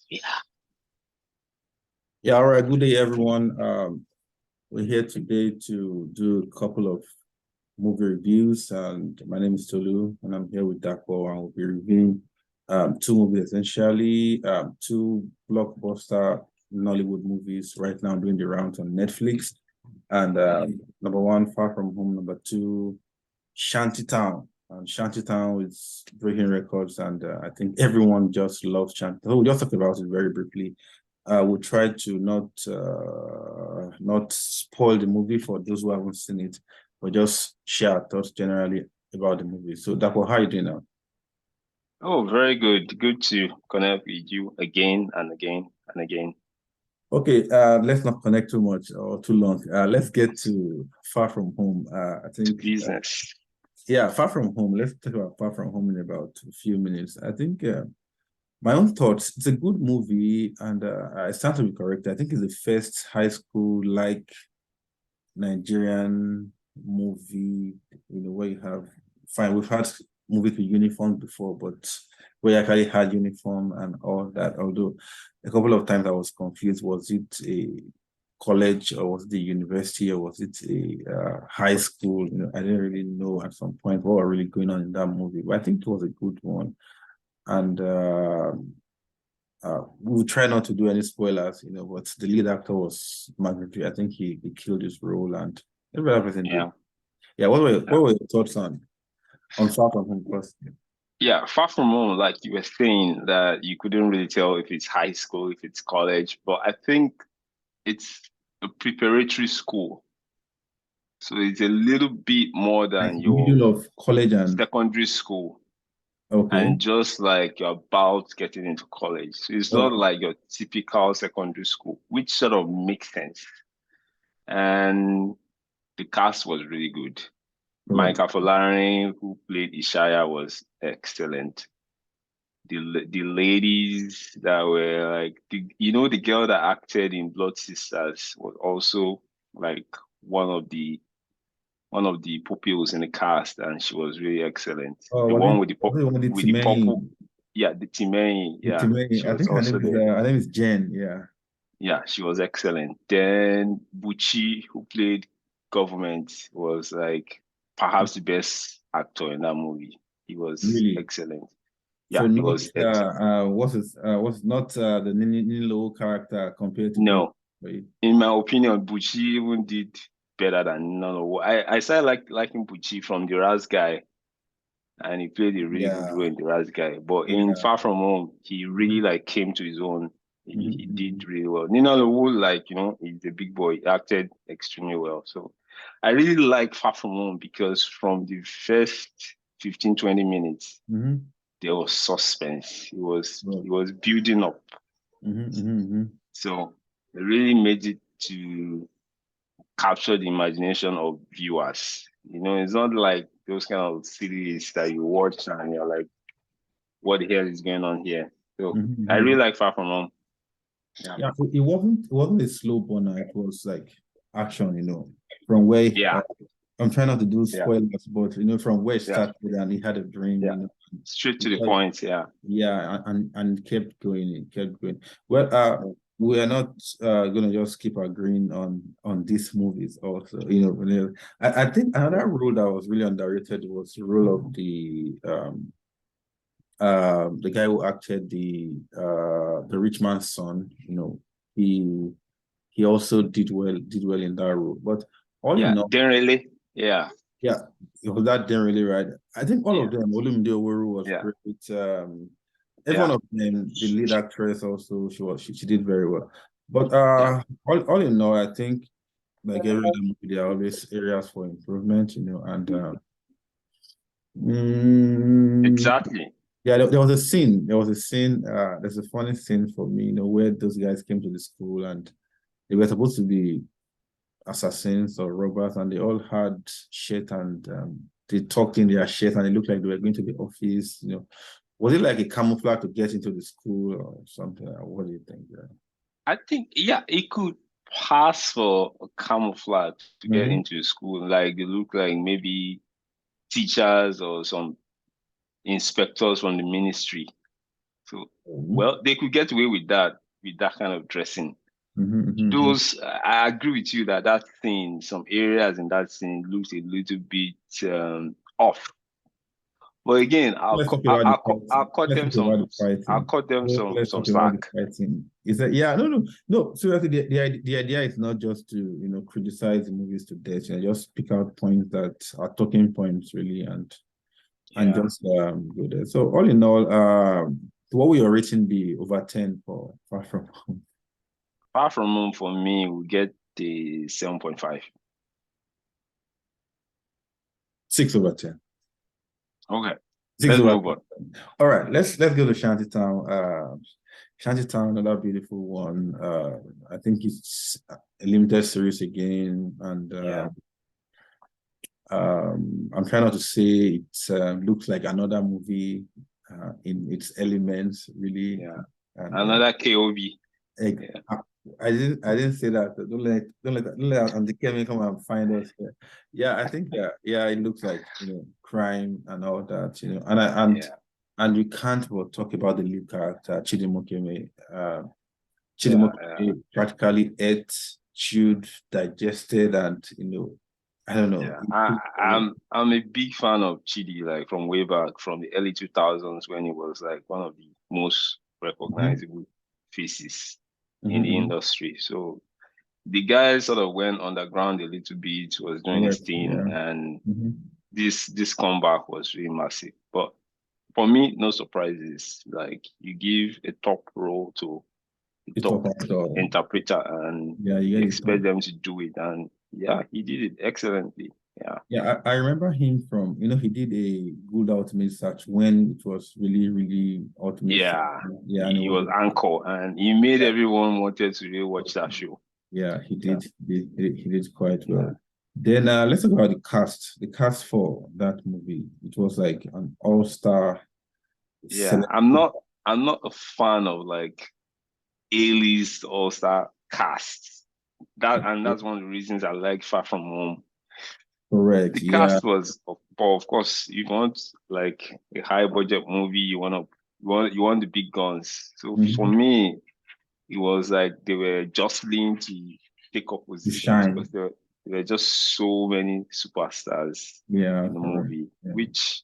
Yeah. Yeah, all right. Good day, everyone. We're here today to do a couple of movie reviews, and my name is Tolu, and I'm here with Dapo, and we'll be reviewing two movies, essentially two blockbuster Nollywood movies right now doing the rounds on Netflix. And number one, Far From Home. Number two, Shanty Town. And Shanty Town is breaking records, and I think everyone just loves Shanty. So we'll just talk about it very briefly. We'll try to not spoil the movie for those who haven't seen it, but just share our thoughts generally about the movie. So, Dapo, how are you doing now? Oh, very good. Good to connect with you again and again and again. Okay, let's not connect too much or too long. Let's get to Far From Home. I To think, business. yeah, Far From Home. Let's talk about Far From Home in about a few minutes. I think my own thoughts. It's a good movie, and I stand to be correct. I think it's the first high school like Nigerian movie. Where you have fine. We've had movies with uniform before, but we actually had uniform and all that. Although a couple of times I was confused. Was it a college or was it a university or was it a high school? I didn't really know at some point what was really going on in that movie. But I think it was a good one. And we'll try not to do any spoilers, but the lead actor was Magneto. I think he killed his role and everything did. Yeah. Yeah, what were your thoughts on Far From Home first? Yeah, far from home, like you were saying, that you couldn't really tell if it's high school, if it's college, but I think it's a preparatory school. So it's a little bit more Like than the your middle of college and secondary school. okay. And just like you're about getting into college. So it's not Okay. like your typical secondary school, which sort of makes sense. And the cast was really good. Right. Micah Folarin, who played Ishaya, was excellent. The ladies that were like the girl that acted in Blood Sisters was also like one of the pupils in the cast, and she was really excellent. The Was one it with the was it one of the with the purple, Timei? yeah, the Timei, The yeah, Timei. she I was think also there. her name is Jen. Yeah. Yeah, she was excellent. Then Bucci, who played government, was like perhaps the best actor in that movie. He was Really. excellent. So Yeah, he not was excellent. was not the Nilo character compared to both. No, Right? in my opinion, Bucci even did better than no. I started liking Bucci from the Raz guy, and he played a really good role Yeah. in the Raz guy. But in Yeah. Far From Home, he really Mhm, like came to his own. He did mhm, really well. Nina Lowell, like he's a big boy. He acted extremely well. So I really like Far From Home because from the first 15-20 minutes, mhm, there was suspense. He was mhm. he was building up. Mhm, mhm, mhm. So it really made it to capture the imagination of viewers. It's not like those kind of series that you watch and you're like, what the hell is going on here? So Mhm, I really mhm. like Far From Home. Yeah. Yeah, it wasn't a slow burner. It was like action, from where Yeah. I'm trying not to do Yeah. spoilers, but from where it Yeah. started and he had a dream, Yeah. Straight to the because point. Yeah. yeah, and it kept going, it kept going. Well, we are not gonna just keep agreeing on these movies also. I think another role that was really underrated was the role of the guy who acted the rich man's son. He he also did well in that role. But all Yeah. in all, Didn't really. Yeah. yeah, that didn't really right. I think all of Yeah. them, Olumide Oworu was Yeah. great. Every one Yeah. of them, the lead actress also, she did very well. But Yeah. all in all, I think like every other movie, there are always areas for improvement, and mm, Exactly. yeah, there was a scene. There's a funny scene for me, where those guys came to the school and they were supposed to be assassins or robbers, and they all had shit and they talked in their shit and it looked like they were going to the office. Was it like a camouflage to get into the school or something? What do you think? Yeah. I think, yeah, it could pass for a camouflage to get Mm-hmm. into school. Like they look like maybe teachers or some inspectors from the ministry. So, well, they could get away with that kind of dressing. Those, I agree with you that that scene, some areas in that scene looks a little bit off. But again, Let's talk about the I'll fighting. cut Let's them talk about some the fighting. Let's some talk about the slack. fighting. Is that yeah? No. Seriously, the idea is not just to criticize the movies to death. Just pick out points that are talking points really, and just go there. So all in all, what will your rating be over 10 for Far From Home? Far From Home for me, we get the 7.5. 6/10. Okay, 6 let's over move 10. on. All right, let's go to Shanty Town. Shanty Town, another beautiful one. I think it's a limited series again, and I'm trying not to say it looks like another movie in its elements, really. Yeah, And, another KOV. I didn't say that. Don't let Andy Kevin come and find us here. Yeah, I think it looks like crime and all that, and you can't but talk about the lead character, Chidimokeme. Chidimokeme practically ate, chewed, digested, and I don't know. Yeah, I'm a big fan of Chidi, like from way back from the early 2000s when he was like one of the most recognizable faces in the industry. So the guy sort of went underground a little bit, was doing his thing, and this comeback was really massive. But for me, no surprises. Like you give a top role to a top interpreter, and you expect them to do it, and he did it excellently. I remember him from, he did a good Ultimate Search when it was really, really Ultimate Search. He was Anchor, and he made everyone wanted to really watch that show. Yeah, he did. He did quite well. Then let's talk about the cast. The cast for that movie. It was like an all-star. Yeah, I'm not a fan of like A-list all-star casts. That's one of the reasons I like Far From Home. Correct. The cast was, but of course, you want like a high budget movie, you want the big guns. So for me, it was like they were jostling to take up positions because there were just so many superstars in the movie, which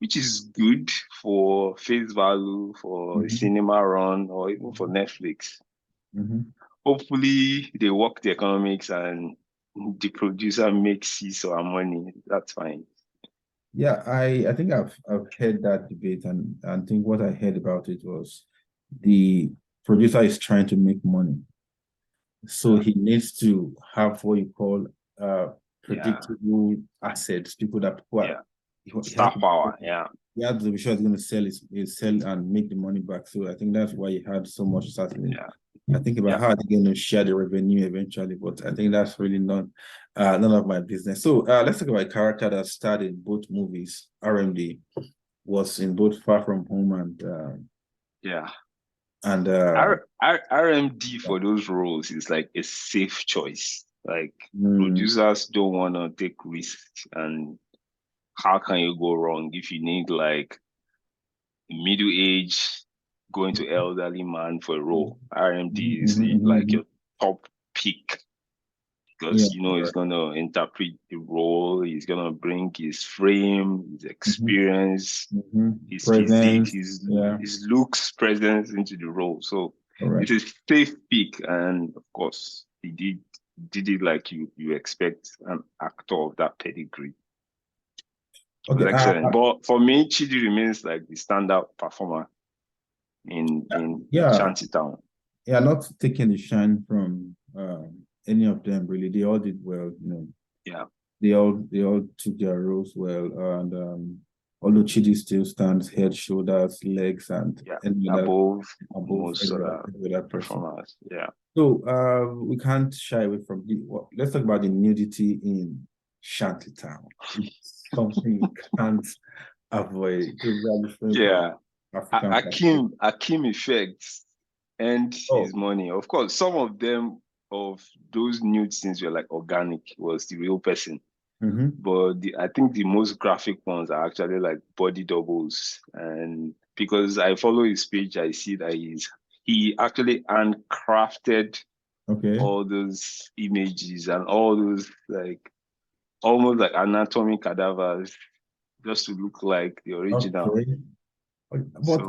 is good for face value, for cinema run, or even for Netflix. Hopefully, they work the economics and the producer makes his or her money. That's fine. Yeah, I think I've heard that debate, and I think what I heard about it was the producer is trying to make money, so he needs to have what you call predictable assets, people that star power. You have to be sure it's going to sell and make the money back. So I think that's why he had so much certainty. I think about how they're going to share the revenue eventually, but I think that's really none of my business. So let's talk about a character that starred in both movies. RMD was in both Far From Home and RMD for those roles is like a safe choice. Like producers don't want to take risks, and how can you go wrong if you need like a middle age going to elderly man for a role? RMD is like your top pick because he's gonna interpret the role, he's gonna bring his frame, his experience, his physique, his looks, presence into the role. So it's a safe pick, and of course he did it like you expect an actor of that pedigree. Okay, excellent. But for me, Chidi remains like the standout performer in Shanty Town. Yeah, not taking the shine from any of them really. They all did well, They all took their roles well, and although Chidi still stands head, shoulders, legs, and above most other performers. Yeah. So we can't shy away from let's talk about the nudity in Shanty Town. It's something you can't avoid. Yeah. Akim effects and his money. Of course, some of them of those nude scenes were like organic, was the real person. But I think the most graphic ones are actually like body doubles and because I follow his page. I see that he actually handcrafted all those images and all those like almost like anatomy cadavers just to look like the original. Okay. But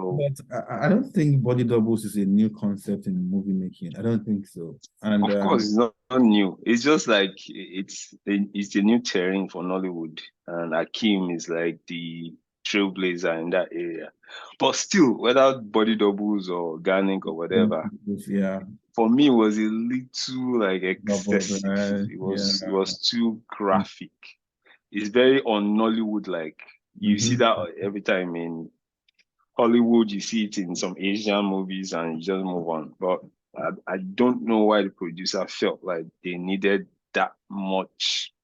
I don't think body doubles is a new concept in movie making. I don't think so. And of course, it's not new. It's just like it's a new terrain for Nollywood, and Akeem is like the trailblazer in that area. But still, whether body doubles or organic or whatever, yeah, for me, it was a little like excessive. Double, It was too graphic. It's very on Nollywood like. You see that every time in Hollywood, you see it in some Asian movies, and you just move on. But I don't know why the producer felt like they needed that much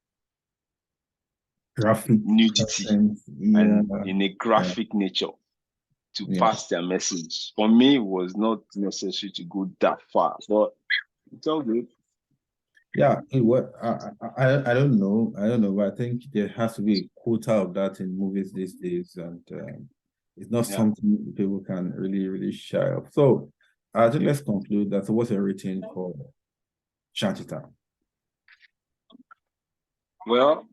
graphic nudity content, and in a graphic nature to pass their message. For me, it was not necessary to go that far, but it's all good. Yeah, I don't know. I don't know, but I think there has to be a quota of that in movies these days, and it's not something people can really shy of. So I think let's conclude that. So what's your rating for Shanty Town? Well,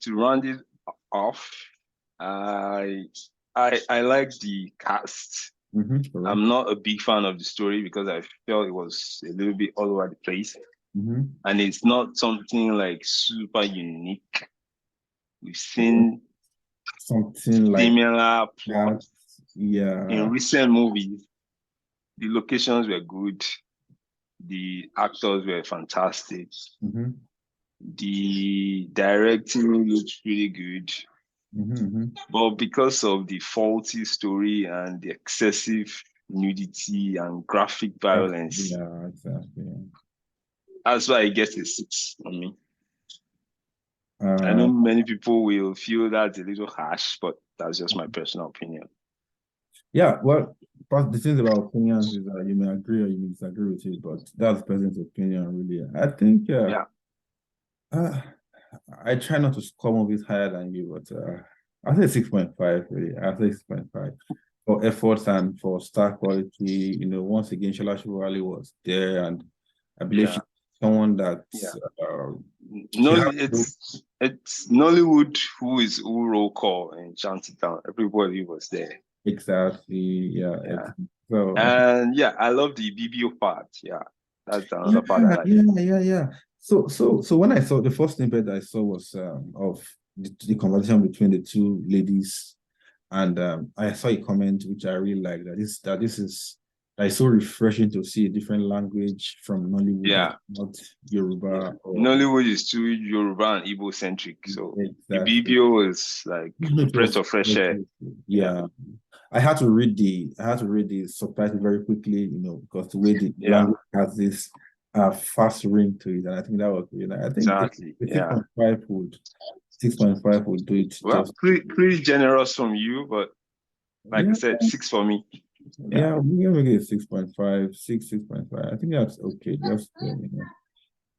to round it off, I like the cast. I'm not a big fan of the story because I felt it was a little bit all over the place. And it's not something like super unique. We've seen something like similar plots in recent movies. The locations were good. The actors were fantastic. The directing looked really good. But because of the faulty story and the excessive nudity and graphic violence, that's why I get a 6 on me. I know many people will feel that's a little harsh, but that's just my personal opinion. Yeah, well, but the thing about opinions is that you may agree or you may disagree with it, but that's the person's opinion, really. I think, I try not to score movies higher than you, but I say 6.5, really. I say 6.5 for efforts and for star quality. You know, once again, Shola Shivali was there, and I believe she's someone that it's Nollywood who roll call in Shanty Town. Everybody was there. Exactly. Yeah. So and I love the BBO part. Yeah, that's another part I like. Yeah. So when I saw the first snippet I saw was of the conversation between the two ladies, and I saw a comment which I really like that this is so refreshing to see a different language from Nollywood, not Yoruba. Nollywood is too Yoruba and Igbo centric, so the BBO is like a breath of fresh air. Yeah. I had to read the subtitle very quickly, you know, because the way the language has this fast ring to it, and I think that was, you know, I think exactly. 6.5 would do it. Well, pretty generous from you, but like I said, 6 for me. Yeah, we're gonna make it 6.5, 6.5. I think that's okay. Just you know.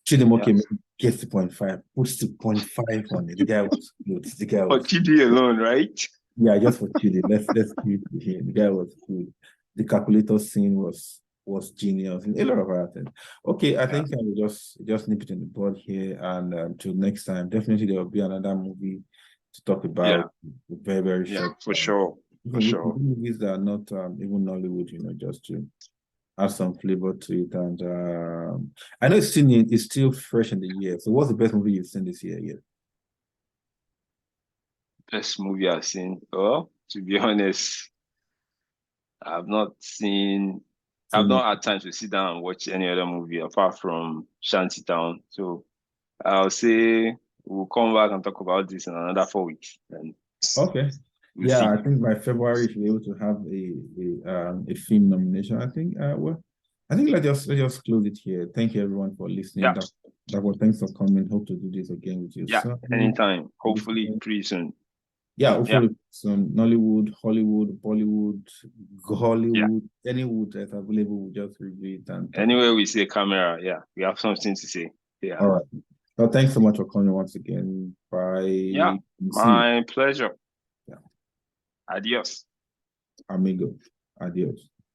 Chidimoke gets 2.5, puts 2.5 on it. The guy was good. The guy was for Chidi alone, right? Yeah, just for Chidi. Let's keep it here. The guy was good. The calculator scene was genius. A lot of other things. Okay, I think I will just nip it in the bud here, and until next time, definitely there will be another movie to talk about. Very short. For sure. For sure. Movies that are not even Nollywood, you know, just to add some flavor to it. And I know it's still fresh in the year. So what's the best movie you've seen this year? Best movie I've seen? Well, to be honest, I've not had time to sit down and watch any other movie apart from Shanty Town. So I'll say we'll come back and talk about this in another 4 weeks. Okay. I think by February we'll be able to have a film nomination. I think I think let's just close it here. Thank you everyone for listening. Thanks for coming. Hope to do this again with you. Anytime. Hopefully pretty soon. Hopefully soon. Nollywood, Hollywood, Bollywood, Hollywood, any wood that's available, we'll just review it. And anywhere we see a camera, we have something to say. All right. Well, thanks so much for coming once again. Bye. My pleasure. Adios. amigo. Adios.